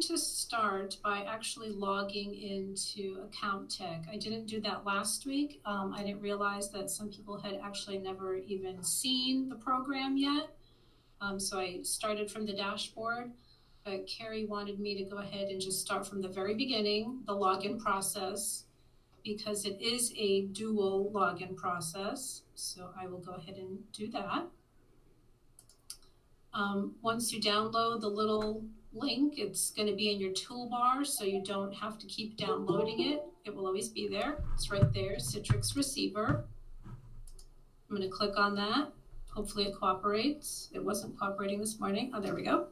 to start by actually logging into AccountTech. I didn't do that last week. I didn't realize that some people had actually never even seen the program yet. So I started from the dashboard, but Carrie wanted me to go ahead and just start from the very beginning, the login process, because it is a dual login process. So I will go ahead and do that. Once you download the little link, it's going to be in your toolbar, so you don't have to keep downloading it. It will always be there. It's right there, Citrix Receiver. I'm going to click on that. Hopefully it cooperates. It wasn't cooperating this morning. Oh, there we go.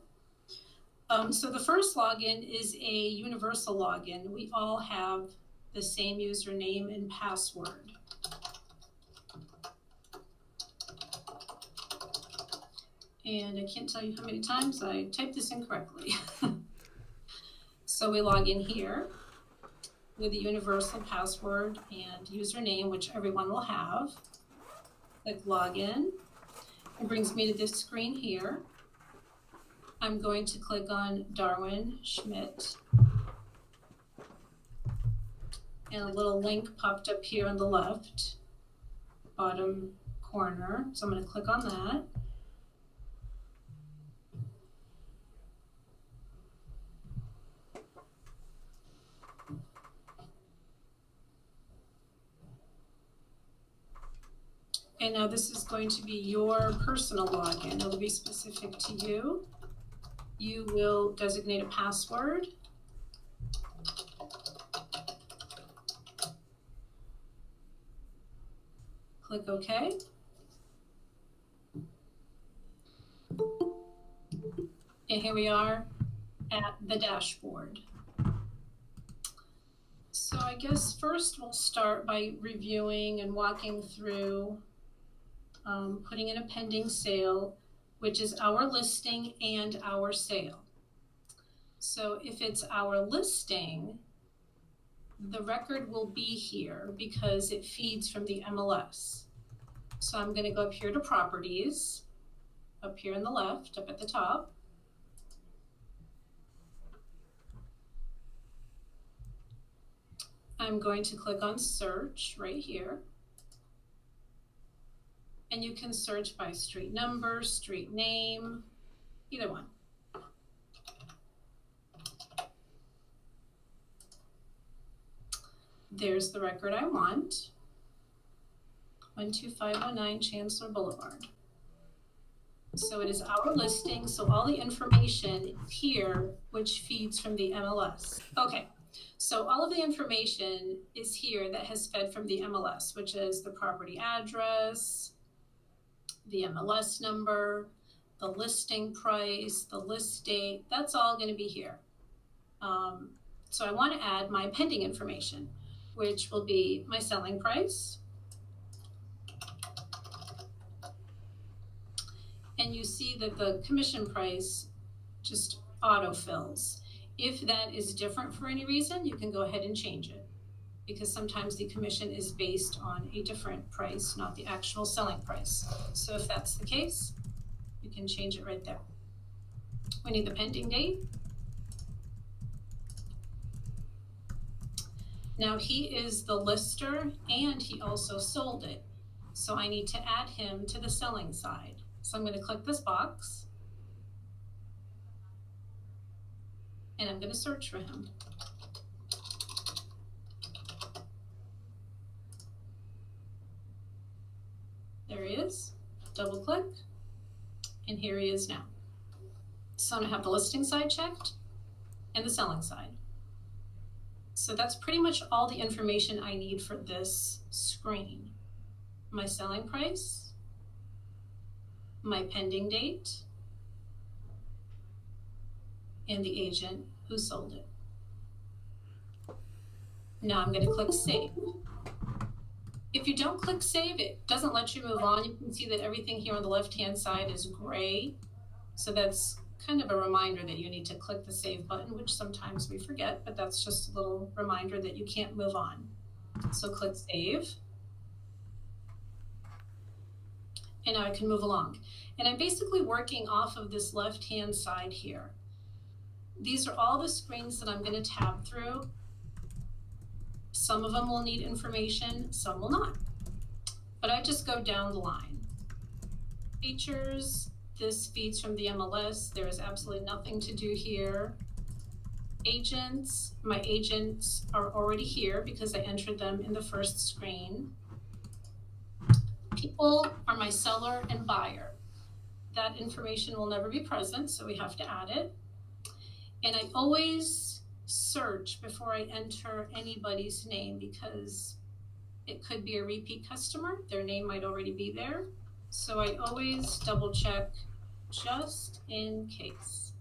So the first login is a universal login. We all have the same username and password. And I can't tell you how many times I typed this incorrectly. So we log in here with the universal password and username, which everyone will have. Click login. It brings me to this screen here. I'm going to click on Darwin Schmidt. And a little link popped up here on the left bottom corner. So I'm going to click on that. And now this is going to be your personal login. It'll be specific to you. You will designate a password. Click OK. And here we are at the dashboard. So I guess first we'll start by reviewing and walking through putting in a pending sale, which is our listing and our sale. So if it's our listing, the record will be here because it feeds from the MLS. So I'm going to go up here to properties, up here on the left, up at the top. I'm going to click on search right here. And you can search by street number, street name, either one. There's the record I want, 12509 Chancellor Boulevard. So it is our listing, so all the information here, which feeds from the MLS. Okay, so all of the information is here that has fed from the MLS, which is the property address, the MLS number, the listing price, the list date. That's all going to be here. So I want to add my pending information, which will be my selling price. And you see that the commission price just autofills. If that is different for any reason, you can go ahead and change it, because sometimes the commission is based on a different price, not the actual selling price. So if that's the case, you can change it right there. We need the pending date. Now he is the lister and he also sold it. So I need to add him to the selling side. So I'm going to click this box and I'm going to search for him. There he is. Double click, and here he is now. So I'm going to have the listing side checked and the selling side. So that's pretty much all the information I need for this screen. My selling price, my pending date, and the agent who sold it. Now I'm going to click save. If you don't click save, it doesn't let you move on. You can see that everything here on the left-hand side is gray. So that's kind of a reminder that you need to click the save button, which sometimes we forget, but that's just a little reminder that you can't move on. So click save. And now I can move along. And I'm basically working off of this left-hand side here. these are all the screens that I'm going to tab through. Some of them will need information, some will not. But I just go down the line. Features, this feeds from the MLS. There is absolutely nothing to do here. Agents, my agents are already here because I entered them in the first screen. People are my seller and buyer. That information will never be present, so we have to add it. And I always search before I enter anybody's name because it could be a repeat customer. Their name might already be there. So I always double check just in case.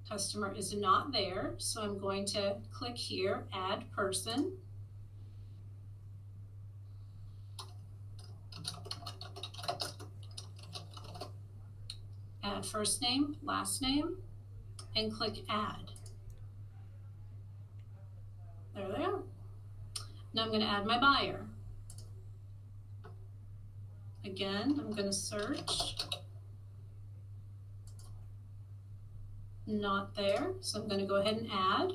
Customer is not there, so I'm going to click here, add person. Add first name, last name, and click add. There they are. Now I'm going to add my buyer. Again, I'm going to search. Not there, so I'm going to go ahead and add.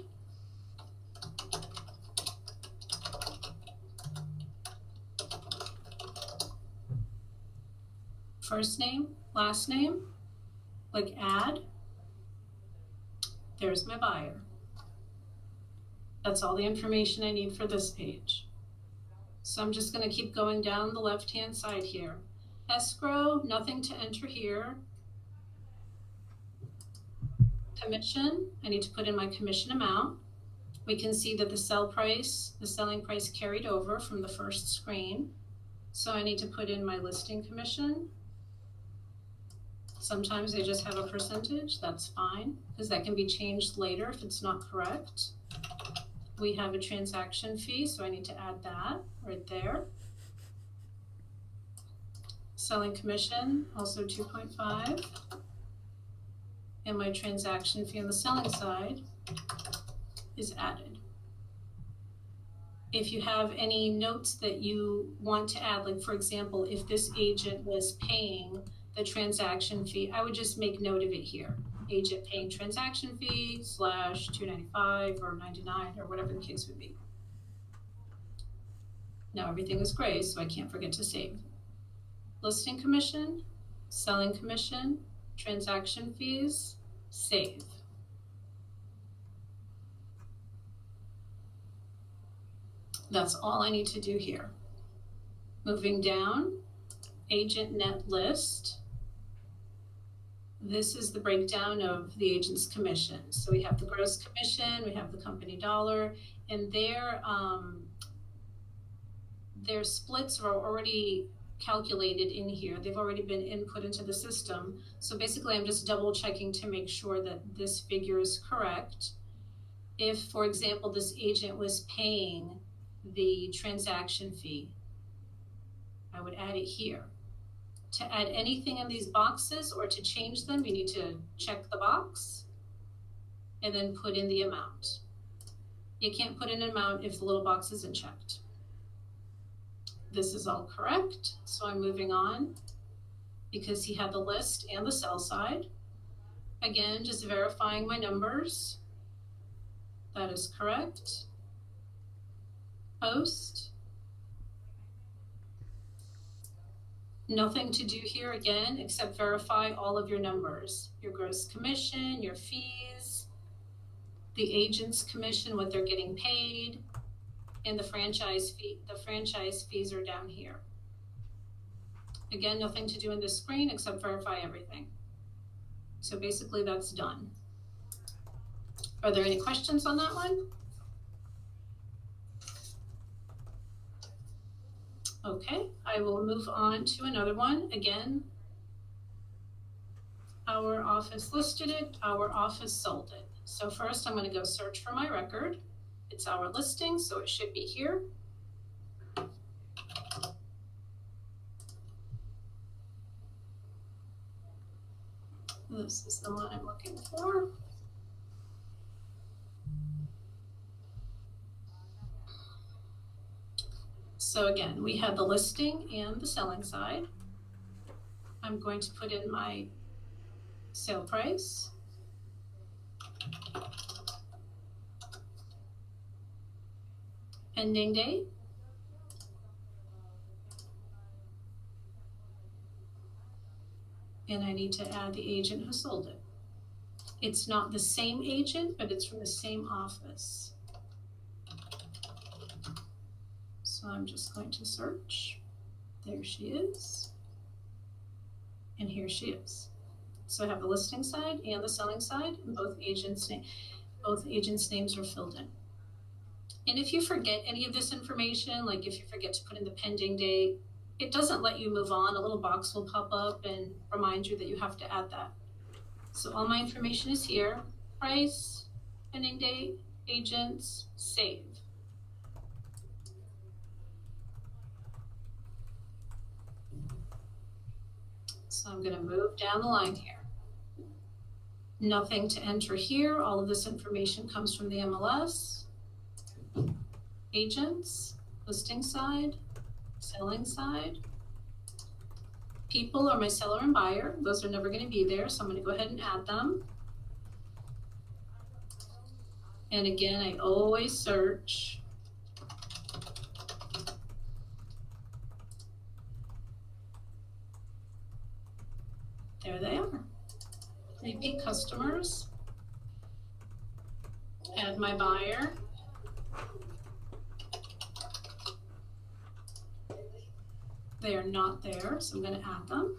First name, last name, click add. There's my buyer. That's all the information I need for this page. So I'm just going to keep going down the left-hand side here. Escrow, nothing to enter here. Commission, I need to put in my commission amount. We can see that the selling price carried over from the first screen. So I need to put in my listing commission. Sometimes they just have a percentage, that's fine, because that can be changed later if it's not correct. We have a transaction fee, so I need to add that right there. Selling commission, also 2.5. And my transaction fee on the selling side is added. If you have any notes that you want to add, like for example, if this agent was paying the transaction fee, I would just make note of it here. Agent paying transaction fee / $295 or $99 or whatever the case would be. Now everything is gray, so I can't forget to save. Listing commission, selling commission, transaction fees, save. That's all I need to do here. Moving down, agent net list. This is the breakdown of the agent's commission. So we have the gross commission, we have the company dollar, and their splits are already calculated in here. They've already been input into the system. So basically I'm just double checking to make sure that this figure is correct. If, for example, this agent was paying the transaction fee, I would add it here. To add anything in these boxes or to change them, you need to check the box and then put in the amount. You can't put in an amount if the little box isn't checked. This is all correct, so I'm moving on because he had the list and the sell side. Again, just verifying my numbers. That is correct. Post. Nothing to do here again except verify all of your numbers. Your gross commission, your fees, the agent's commission, what they're getting paid, and the franchise fee. The franchise fees are down here. Again, nothing to do in this screen except verify everything. So basically that's done. Are there any questions on that one? Okay, I will move on to another one. Again, our office listed it, our office sold it. So first I'm going to go search for my record. It's our listing, so it should be here. This is the one I'm looking for. So again, we have the listing and the selling side. I'm going to put in my sale price. pending date. And I need to add the agent who sold it. It's not the same agent, but it's from the same office. So I'm just going to search. There she is. And here she is. So I have the listing side and the selling side, and both agents' names are filled in. And if you forget any of this information, like if you forget to put in the pending date, it doesn't let you move on. A little box will pop up and remind you that you have to add that. So all my information is here: price, pending date, agents, save. So I'm going to move down the line here. Nothing to enter here. All of this information comes from the MLS. Agents, listing side, selling side. People are my seller and buyer. Those are never going to be there, so I'm going to go ahead and add them. And again, I always search. There they are. Repeat customers. Add my buyer. They are not there, so I'm going to add them.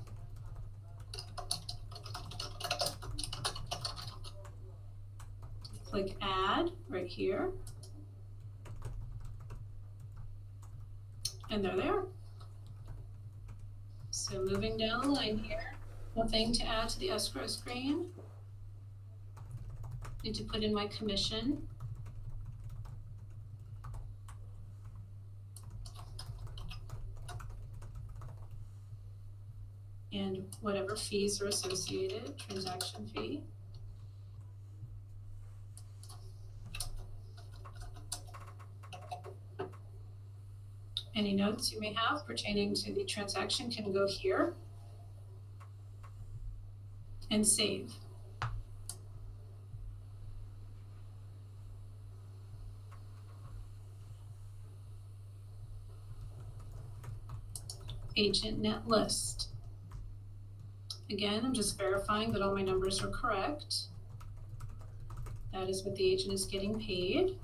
Click add right here. And there they are. So moving down the line here, nothing to add to the escrow screen. Need to put in my commission. And whatever fees are associated, transaction fee. Any notes you may have pertaining to the transaction can go here and save. Agent net list. Again, I'm just verifying that all my numbers are correct. That is what the agent is getting paid.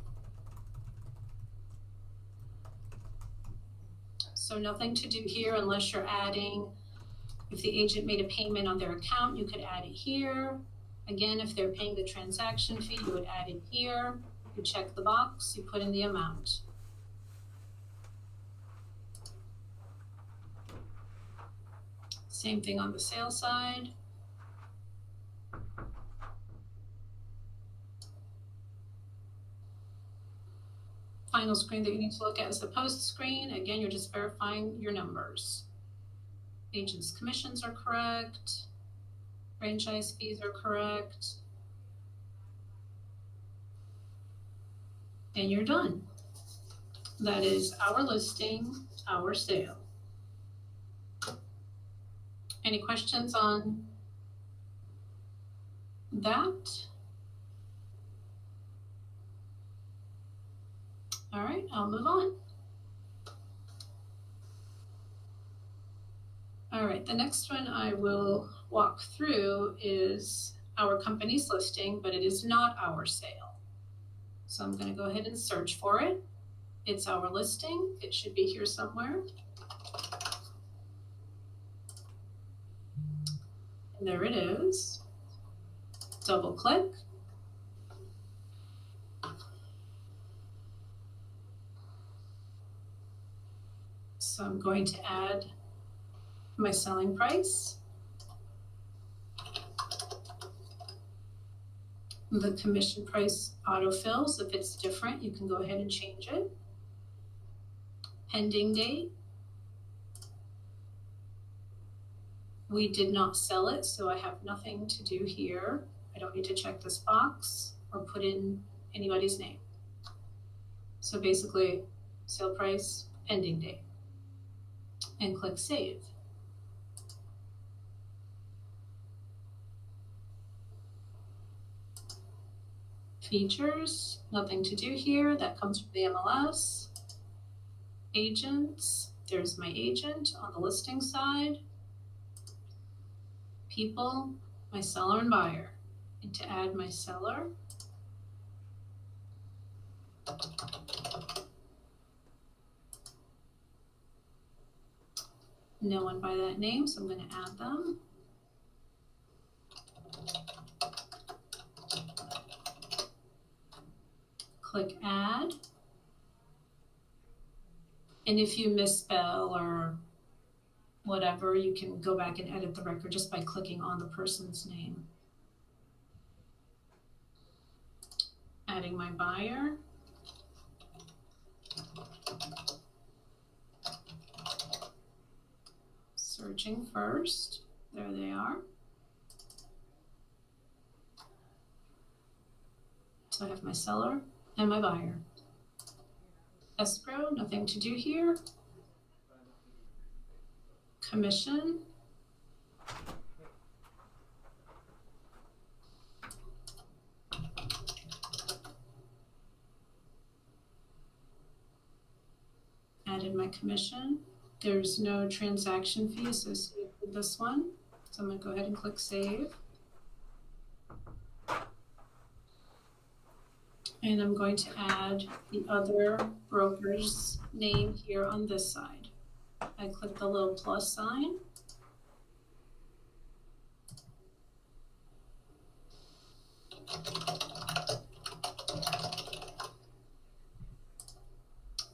So nothing to do here unless you're adding, if the agent made a payment on their account, you could add it here. Again, if they're paying the transaction fee, you would add it here. You check the box, you put in the amount. Same thing on the sales side. Final screen that you need to look at is the post screen. Again, you're just verifying your numbers. Agent's commissions are correct. Franchise fees are correct. And you're done. That is our listing, our sale. Any questions on that? All right, I'll move on. All right, the next one I will walk through is our company's listing, but it is not our sale. So I'm going to go ahead and search for it. It's our listing. It should be here somewhere. And there it is. Double click. So I'm going to add my selling price, the commission price autofills. If it's different, you can go ahead and change it. Pending date. We did not sell it, so I have nothing to do here. I don't need to check this box or put in anybody's name. So basically, sale price, pending date, and click save. Features, nothing to do here. That comes from the MLS. Agents, there's my agent on the listing side. People, my seller and buyer. And to add my seller, no one by that name, so I'm going to add them. Click add. And if you misspell or whatever, you can go back and edit the record just by clicking on the person's name. Adding my buyer. Searching first. There they are. So I have my seller and my buyer. Escrow, nothing to do here. Commission. Added my commission. There's no transaction fee associated with this one. So I'm going to go ahead and click save. And I'm going to add the other broker's name here on this side. I click the little plus sign.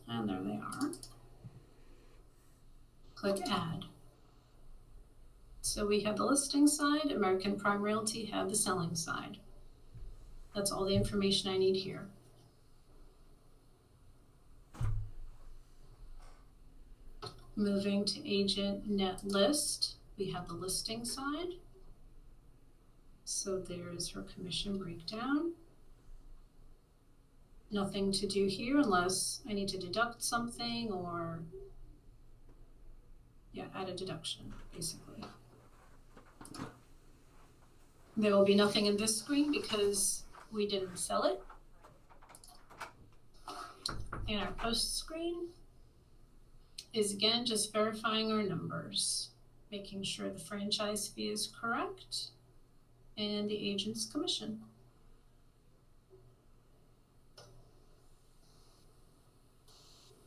And there they are. Click add. So we have the listing side, American Prime Realty have the selling side. That's all the information I need here. Moving to agent net list, we have the listing side. So there is her commission breakdown. Nothing to do here unless I need to deduct something or, yeah, add a deduction, basically. There will be nothing in this screen because we didn't sell it. And our post screen is again just verifying our numbers, making sure the franchise fee is correct and the agent's commission.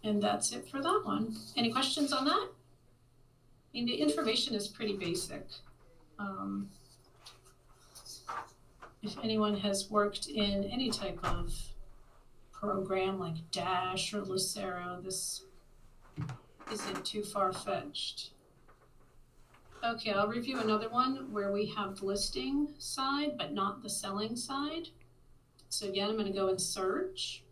And that's it for that one. Any questions on that? I mean, the information is pretty basic. If anyone has worked in any type of program like Dash or Lucero, this isn't too far-fetched. Okay, I'll review another one where we have the listing side, but not the selling side. So again, I'm going to go and search.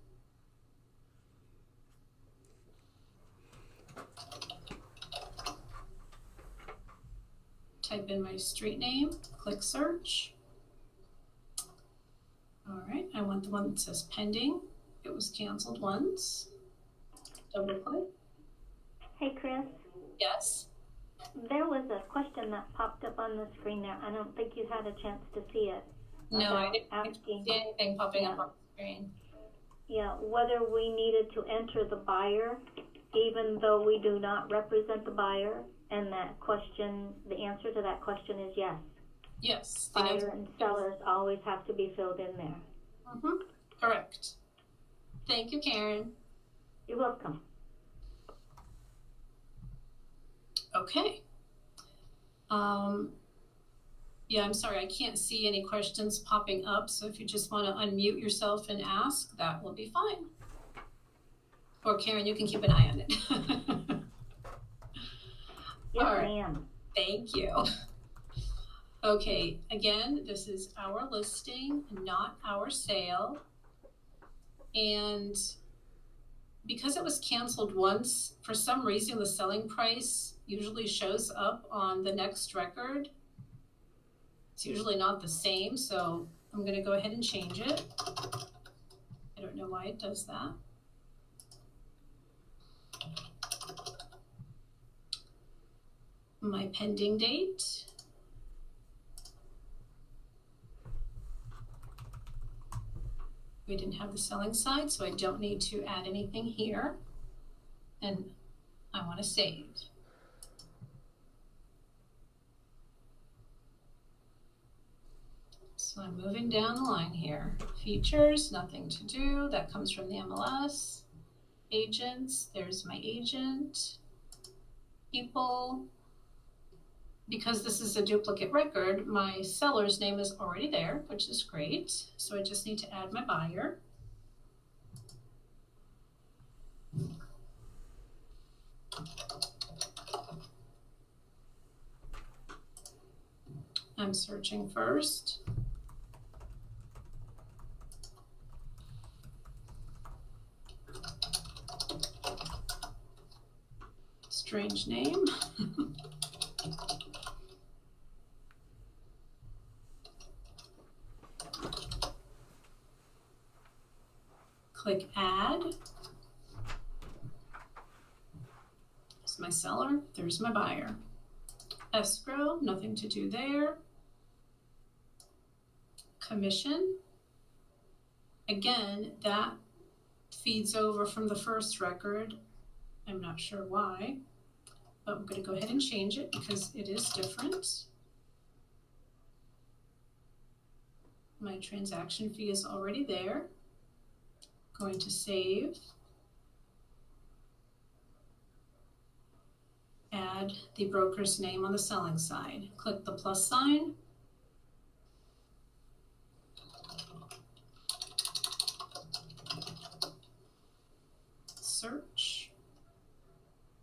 Type in my street name, click search. All right, I want the one that says pending. It was canceled once. Double click. Hey, Chris. Yes. There was a question that popped up on the screen there. I don't think you had a chance to see it. No, I didn't see anything popping up on the screen. Yeah, whether we needed to enter the buyer, even though we do not represent the buyer, and that question, the answer to that question is yes. Yes. Buyer and sellers always have to be filled in there. Mm-hmm. Correct. Thank you, Karen. You're welcome. Okay. Yeah, I'm sorry, I can't see any questions popping up, so if you just want to unmute yourself and ask, that will be fine. Or Karen, you can keep an eye on it. Yes, All right. I am. Thank you. Okay, again, this is our listing, not our sale. And because it was canceled once, for some reason the selling price usually shows up on the next record. It's usually not the same, so I'm going to go ahead and change it. I don't know why it does that. My pending date. We didn't have the selling side, so I don't need to add anything here. and I want to save. So I'm moving down the line here. Features, nothing to do. That comes from the MLS. Agents, there's my agent. People, because this is a duplicate record, my seller's name is already there, which is great. So I just need to add my buyer. I'm searching first. Strange name. Click add. There's my seller, there's my buyer. Escrow, nothing to do there. Commission. Again, that feeds over from the first record. I'm not sure why, but I'm going to go ahead and change it because it is different. My transaction fee is already there. Going to save. Add the broker's name on the selling side. Click the plus sign. Search.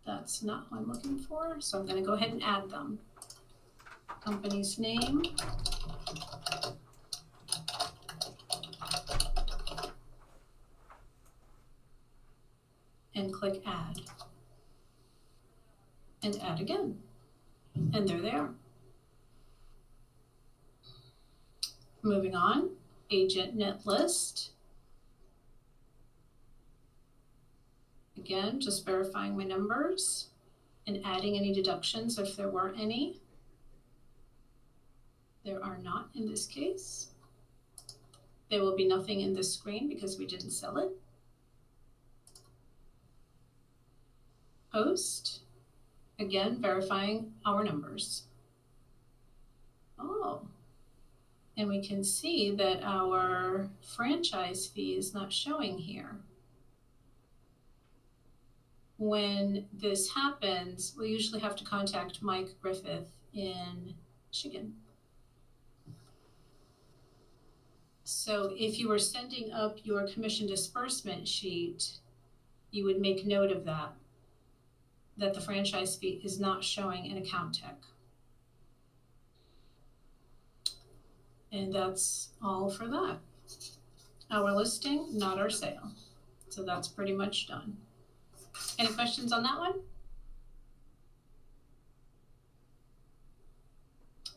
That's not what I'm looking for, so I'm going to go ahead and add them. Company's name. And click add. And add again. And there they are. Moving on, agent net list. Again, just verifying my numbers and adding any deductions if there were any. There are not in this case. There will be nothing in this screen because we didn't sell it. Post. Again, verifying our numbers. Oh, and we can see that our franchise fee is not showing here. When this happens, we usually have to contact Mike Griffith in Michigan. So if you were sending up your commission disbursement sheet, you would make note of that the franchise fee is not showing in AccountTech. And that's all for that. Our listing, not our sale. So that's pretty much done. Any questions on that one?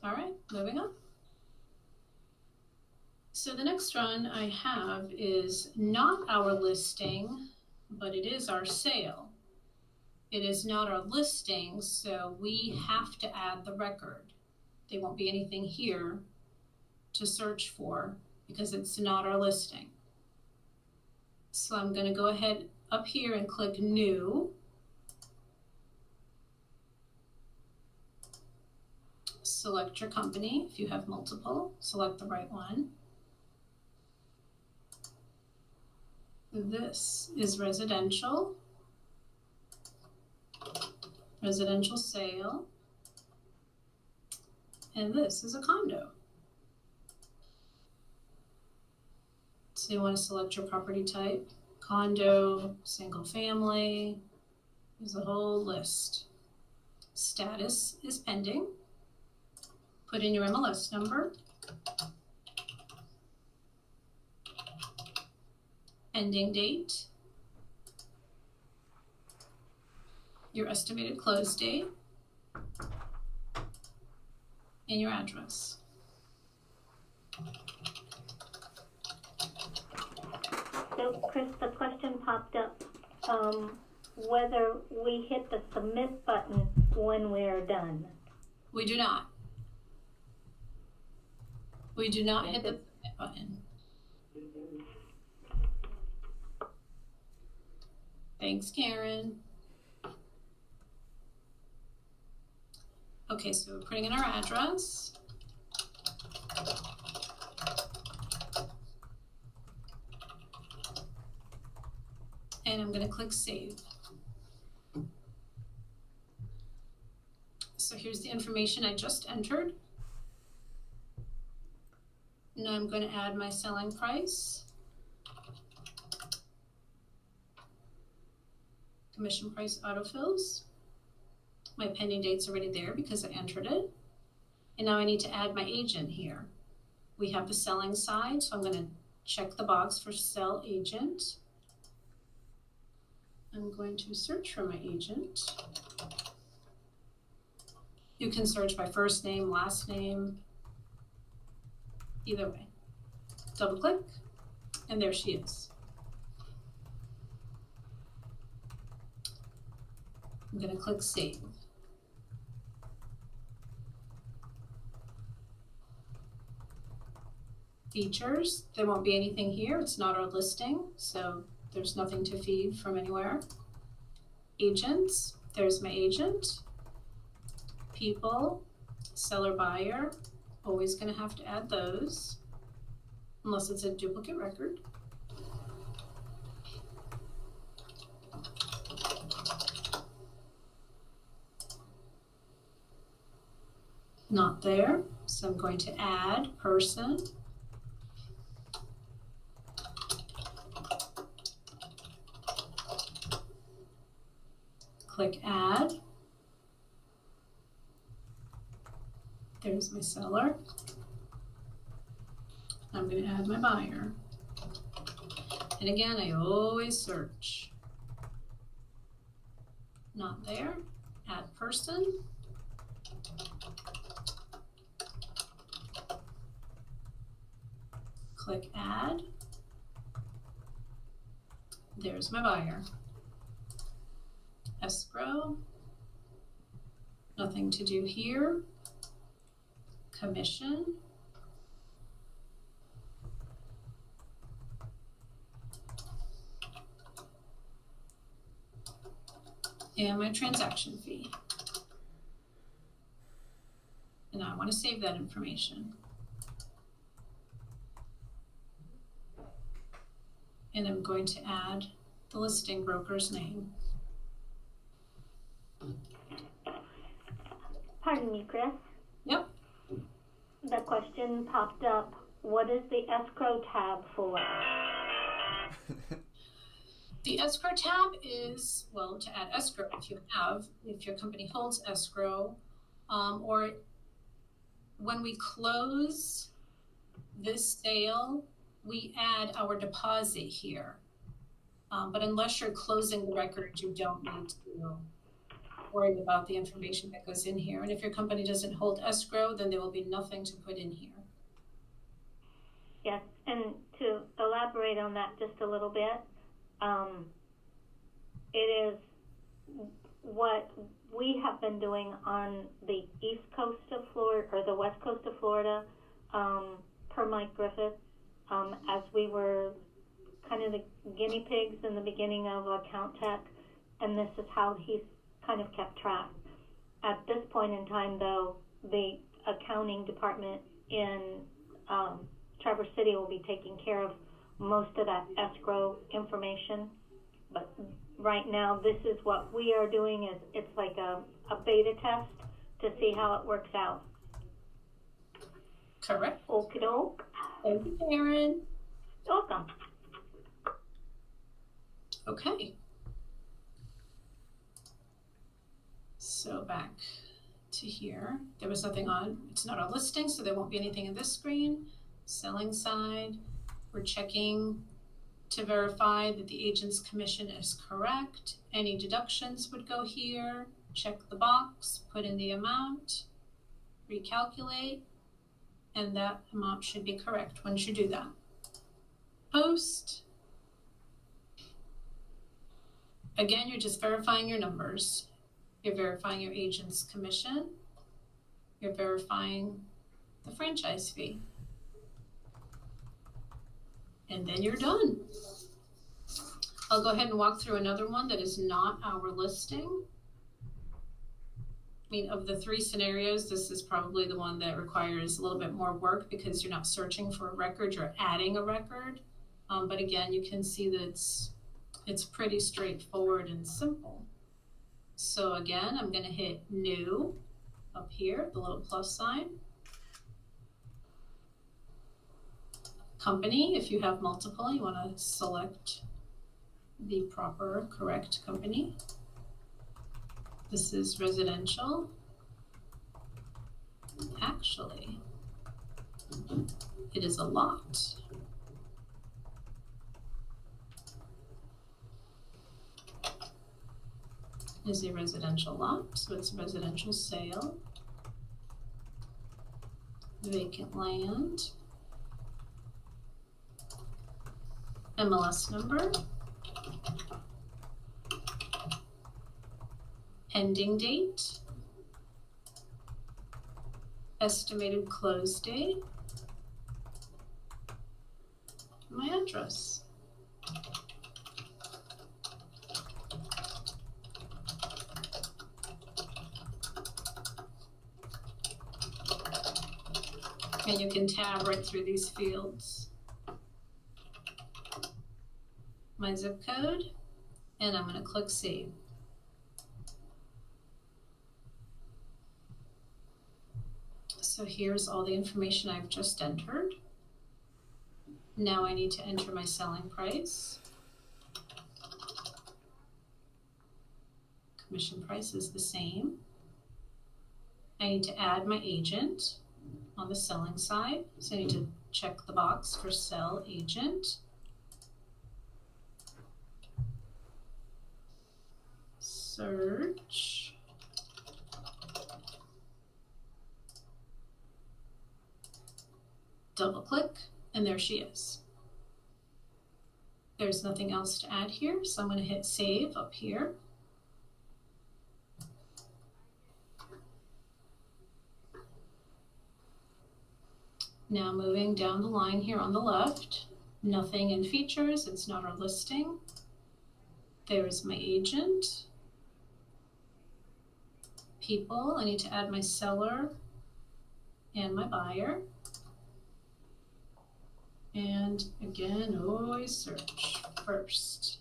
All right, moving on. So the next one I have is not our listing, but it is our sale. It is not our listing, so we have to add the record. There won't be anything here to search for because it's not our listing. So I'm going to go ahead up here and click New. Select your company. If you have multiple, select the right one. This is residential. Residential sale. And this is a condo. So you want to select your property type. Condo, single family. There's a whole list. Status is pending. Put in your MLS number. Ending date. Your estimated close date. And your address. So, Chris, the question popped up, whether we hit the submit button when we're done. We do not. We do not hit the submit button. Thanks, Karen. Okay, so we're putting in our address. And I'm going to click save. So here's the information I just entered. Now I'm going to add my selling price. Commission price autofills. My pending date's already there because I entered it. And now I need to add my agent here. We have the selling side, so I'm going to check the box for sell agent. I'm going to search for my agent. You can search by first name, last name, either way. Double click, and there she is. I'm going to click save. Features, there won't be anything here. It's not our listing, so there's nothing to feed from anywhere. Agents, there's my agent. People, seller, buyer, always going to have to add those unless it's a duplicate record. Not there, so I'm going to add person. Click add. There's my seller. I'm going to add my buyer. And again, I always search. Not there. Add person. Click add. There's my buyer. Escrow. Nothing to do here. Commission. And my transaction fee. And I want to save that information. And I'm going to add the listing broker's name. Pardon me, Chris. Yep. The question popped up, what is the escrow tab for? The escrow tab is, well, to add escrow if your company holds escrow, or when we close this sale, we add our deposit here. But unless you're closing the record, you don't need to worry about the information that goes in here. And if your company doesn't hold escrow, then there will be nothing to put in here. Yes, and to elaborate on that just a little bit, it is what we have been doing on the east coast of Florida, or the west coast of Florida, per Mike Griffith, as we were kind of the guinea pigs in the beginning of AccountTech, and this is how he's kind of kept track. At this point in time, though, the accounting department in Traverse City will be taking care of most of that escrow information. But right now, this is what we are doing. Is it's like a beta test to see how it works out. Correct. Okie doke. Thank you, Karen. Welcome. Okay. So back to here. There was nothing on, it's not a listing, so there won't be anything in this screen. Selling side, we're checking to verify that the agent's commission is correct. Any deductions would go here. Check the box, put in the amount, recalculate, and that amount should be correct once you do that. Post. Again, you're just verifying your numbers. You're verifying your agent's commission. You're verifying the franchise fee. And then you're done. I'll go ahead and walk through another one that is not our listing. mean, of the three scenarios, this is probably the one that requires a little bit more work because you're not searching for a record, you're adding a record. But again, you can see that it's pretty straightforward and simple. So again, I'm going to hit New up here, the little plus sign. Company, if you have multiple, you want to select the proper, correct company. This is residential. Actually, it is a lot. It is a residential lot, so it's a residential sale. Vacant land. MLS number. Ending date. Estimated close date. My address. And you can tab right through these fields. My zip code, and I'm going to click Save. So here's all the information I've just entered. Now I need to enter my selling price. Commission price is the same. I need to add my agent on the selling side. So I need to check the box for sell agent. Search. Double click, and there she is. There's nothing else to add here, so I'm going to hit Save up here. Now moving down the line here on the left, nothing in features, it's not our listing. There's my agent. People, I need to add my seller and my buyer. And again, always search first.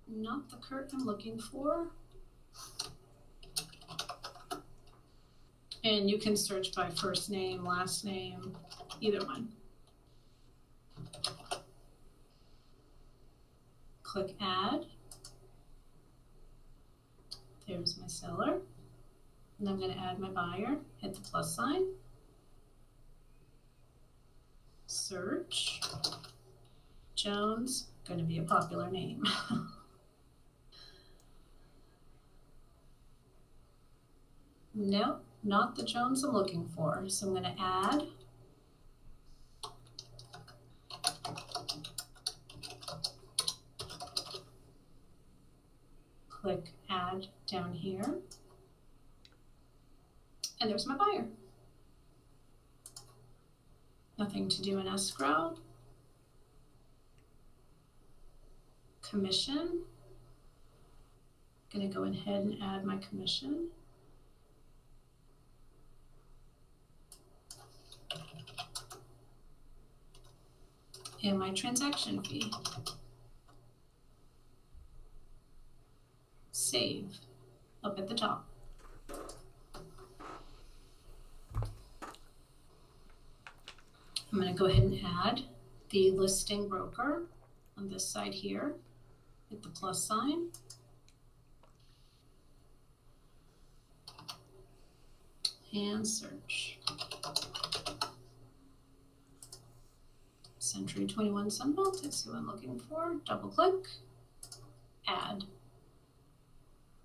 Not the Kurt I'm looking for. And you can search by first name, last name, either one. Click Add. There's my seller. And I'm going to add my buyer. Hit the plus sign. Search. Jones, going to be a popular name. Nope, not the Jones I'm looking for. So I'm going to add. Click Add down here. And there's my buyer. Nothing to do in escrow. Commission. Going to go ahead and add my commission. And my transaction fee. Save up at the top. I'm going to go ahead and add the listing broker on this side here. Hit the plus sign. And search. Century 21 Sunbelt is who I'm looking for. Double click. Add.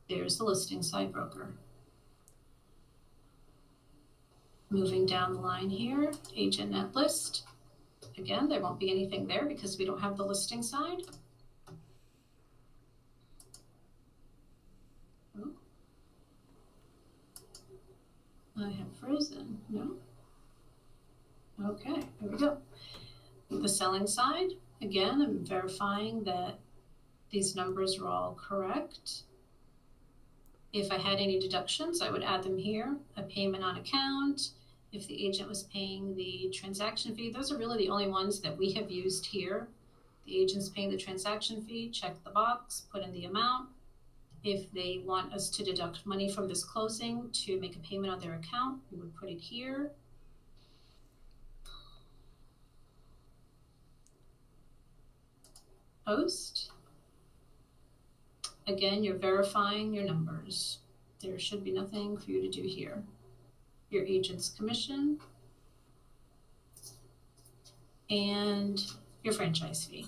There's the listing site broker. Moving down the line here, agent net list. Again, there won't be anything there because we don't have the listing side. Oh. I have frozen, no? Okay, here we go. The selling side, again, I'm verifying that these numbers are all correct. If I had any deductions, I would add them here. A payment on account, if the agent was paying the transaction fee. Those are really the only ones that we have used here. The agent's paying the transaction fee, check the box, put in the amount. If they want us to deduct money from this closing to make a payment on their account, we would put it here. Post. Again, you're verifying your numbers. There should be nothing for you to do here. Your agent's commission and your franchise fee.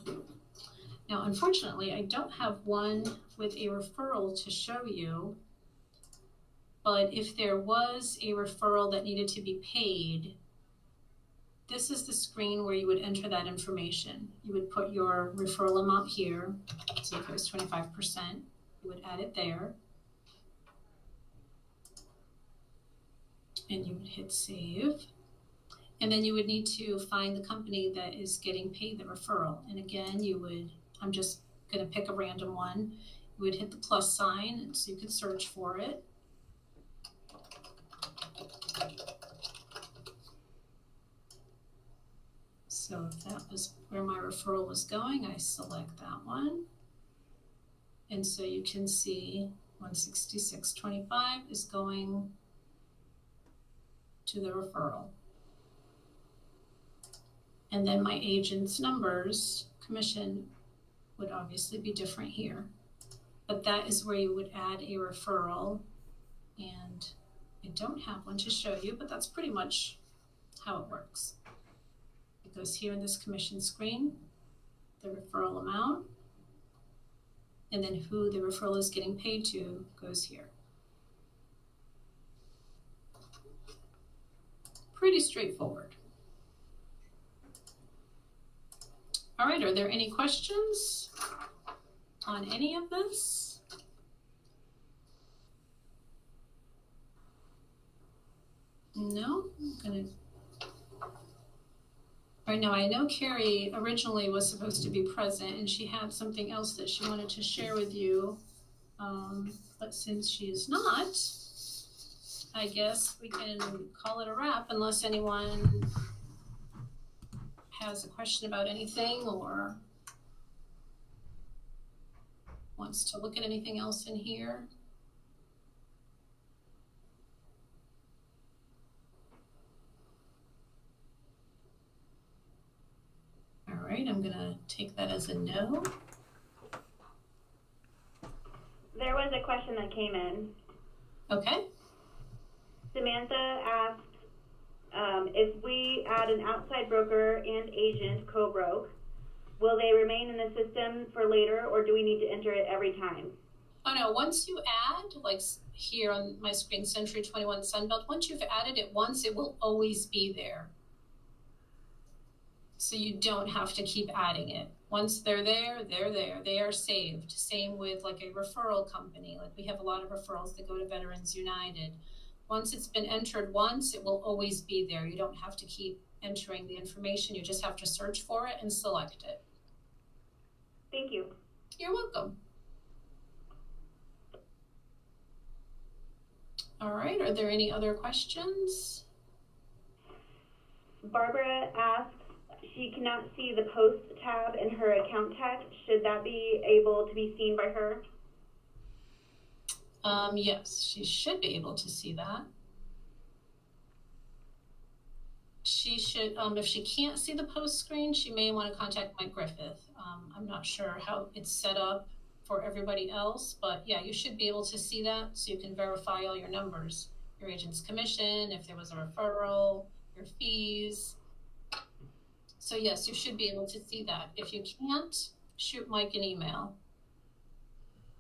Now, unfortunately, I don't have one with a referral to show you, but if there was a referral that needed to be paid, this is the screen where you would enter that information. You would put your referral amount here. So if it was 25%, you would add it there. And you would hit save. And then you would need to find the company that is getting paid the referral. And again, you would, I'm just going to pick a random one. You would hit the plus sign, and so you could search for it. So if that was where my referral was going, I select that one. And so you can see 166.25 is going to the referral. And then my agent's numbers, commission, would obviously be different here. But that is where you would add a referral. And I don't have one to show you, but that's pretty much how it works. It goes here in this commission screen, the referral amount, and then who the referral is getting paid to goes here. Pretty straightforward. All right, are there any questions on any of this? No? I'm gonna... Right now, I know Carrie originally was supposed to be present and she had something else that she wanted to share with you. But since she is not, I guess we can call it a wrap unless anyone has a question about anything or wants to look at anything else in here. All right, I'm gonna take that as a no. There was a question that came in. Okay. Samantha asked, if we add an outside broker and agent co-broke, will they remain in the system for later, or do we need to enter it every time? Oh no, once you add, like here on my screen, Century 21 Sunbelt, once you've added it once, it will always be there. So you don't have to keep adding it. Once they're there, they're there. They are saved. Same with like a referral company. Like we have a lot of referrals that go to Veterans United. Once it's been entered once, it will always be there. You don't have to keep entering the information. You just have to search for it and select it. Thank you. You're welcome. All right, are there any other questions? Barbara asks, she cannot see the post tab in her AccountTech. Should that be able to be seen by her? Yes, she should be able to see that. She should, if she can't see the post screen, she may want to contact Mike Griffith. I'm not sure how it's set up for everybody else, but yeah, you should be able to see that so you can verify all your numbers, your agent's commission, if there was a referral, your fees. So yes, you should be able to see that. If you can't, shoot Mike an email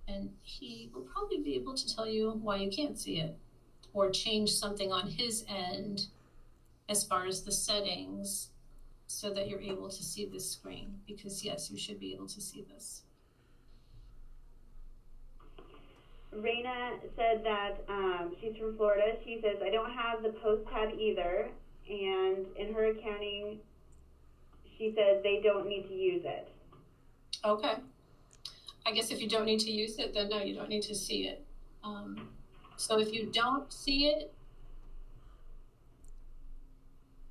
and he will probably be able to tell you why you can't see it or change something on his end as far as the settings so that you're able to see this screen, because yes, you should be able to see this. Raina said that she's from Florida. She says, I don't have the post tab either, and in her accounting, she says they don't need to use it. Okay. I guess if you don't need to use it, then no, you don't need to see it. So if you don't see it,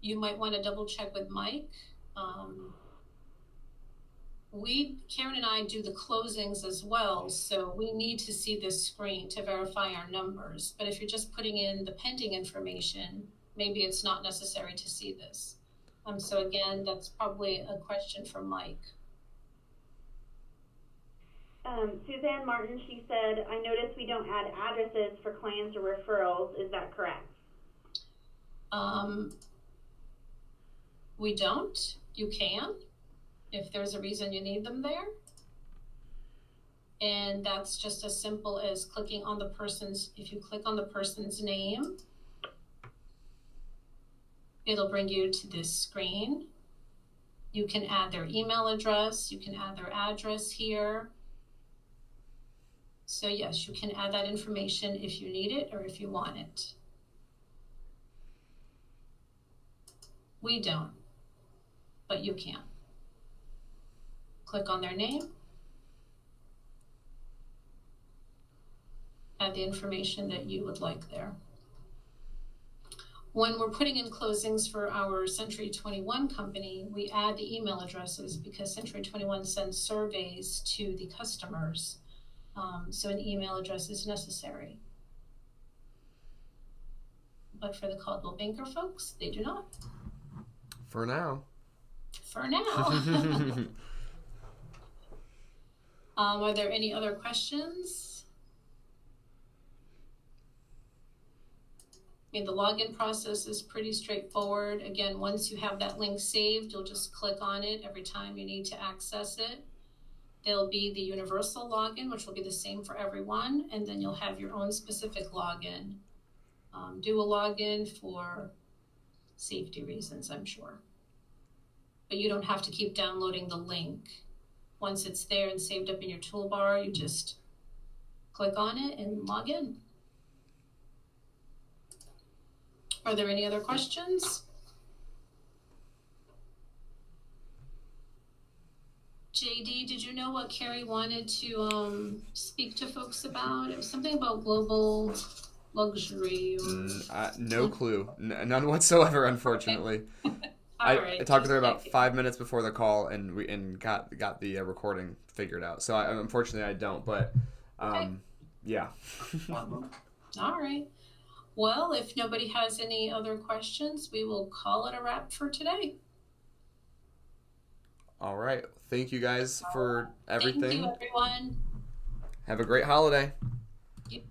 you might want to double check with Mike. Karen and I do the closings as well, so we need to see this screen to verify our numbers. But if you're just putting in the pending information, maybe it's not necessary to see this. So again, that's probably a question for Mike. Suzanne Martin, she said, I noticed we don't add addresses for claims or referrals. Is that correct? We don't. You can, if there's a reason you need them there. And that's just as simple as clicking on the person's, if you click on the person's name, it'll bring you to this screen. You can add their email address, you can add their address here. So yes, you can add that information if you need it or if you want it. We don't, but you can. Click on their name, add the information that you would like there. When we're putting in closings for our Century 21 company, we add the email addresses because Century 21 sends surveys to the customers. So an email address is necessary. But for the Caldwell Banker folks, they do not. For now. For now. Are there any other questions? I mean, the login process is pretty straightforward. Again, once you have that link saved, you'll just click on it every time you need to access it. There'll be the universal login, which will be the same for everyone, and then you'll have your own specific login. Do a login for safety reasons, I'm sure. But you don't have to keep downloading the link. Once it's there and saved up in your toolbar, you just click on it and log in. Are there any other questions? JD, did you know what Carrie wanted to speak to folks about? It was something about global luxury. Or... no clue. None whatsoever, unfortunately. Okay. I talked with her about 5 minutes before the call, and got the recording figured out. So unfortunately I don't, but okay. Yeah. All right. Well, if nobody has any other questions, we will call it a wrap for today. All right. Thank you guys for everything. Thank you, everyone. Have a great holiday. Yep.